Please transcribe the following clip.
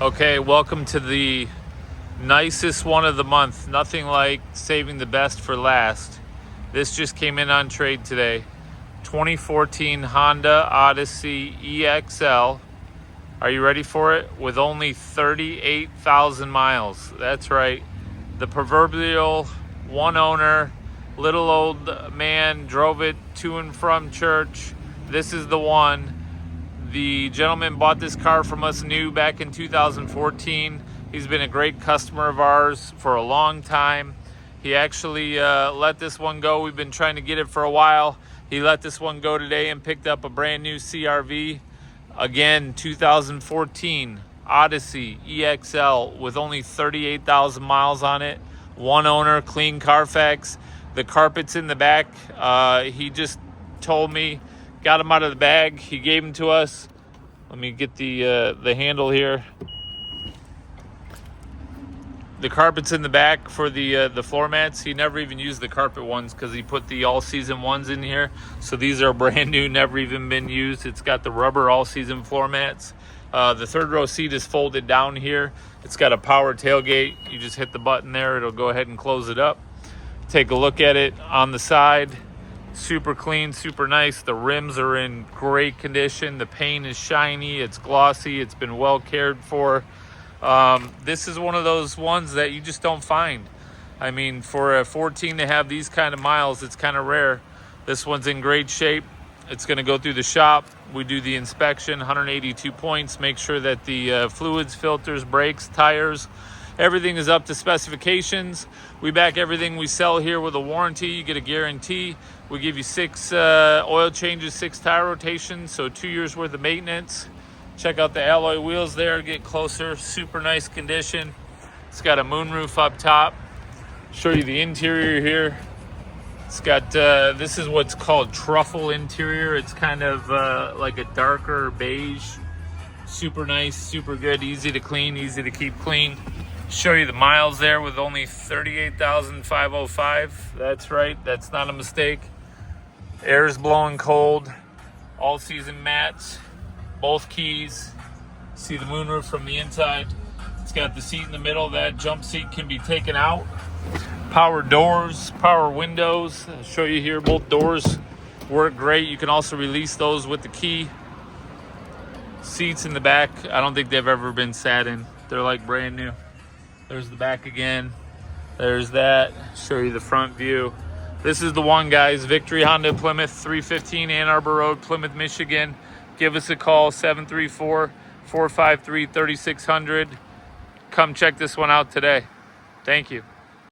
Okay, welcome to the nicest one of the month. Nothing like saving the best for last. This just came in on trade today. 2014 Honda Odyssey EXL. Are you ready for it? With only 38,000 miles. That's right. The proverbial one owner, little old man drove it to and from church. This is the one. The gentleman bought this car from us new back in 2014. He's been a great customer of ours for a long time. He actually let this one go. We've been trying to get it for a while. He let this one go today and picked up a brand new CRV. Again, 2014 Odyssey EXL with only 38,000 miles on it. One owner, clean Carfax. The carpet's in the back. He just told me, got him out of the bag. He gave them to us. Let me get the handle here. The carpet's in the back for the floor mats. He never even used the carpet ones because he put the all-season ones in here. So these are brand new, never even been used. It's got the rubber all-season floor mats. The third row seat is folded down here. It's got a power tailgate. You just hit the button there. It'll go ahead and close it up. Take a look at it on the side. Super clean, super nice. The rims are in great condition. The paint is shiny. It's glossy. It's been well cared for. This is one of those ones that you just don't find. I mean, for a 14 to have these kind of miles, it's kind of rare. This one's in great shape. It's going to go through the shop. We do the inspection, 182 points. Make sure that the fluids, filters, brakes, tires, everything is up to specifications. We back everything we sell here with a warranty. You get a guarantee. We give you 6 oil changes, 6 tire rotations, so 2 years worth of maintenance. Check out the alloy wheels there, get closer, super nice condition. It's got a moonroof up top. Show you the interior here. It's got, this is what's called truffle interior. It's kind of like a darker beige. Super nice, super good, easy to clean, easy to keep clean. Show you the miles there with only 38,505. That's right, that's not a mistake. Air is blowing cold, all season mats, both keys. See the moonroof from the inside. It's got the seat in the middle. That jump seat can be taken out. Power doors, power windows. I'll show you here, both doors work great. You can also release those with the key. Seats in the back, I don't think they've ever been sat in. They're like brand new. There's the back again. There's that. Show you the front view. This is the one, guys. Victory Honda Plymouth, 315 Ann Arbor Road, Plymouth, Michigan. Give us a call, 734-453-3600. Come check this one out today. Thank you.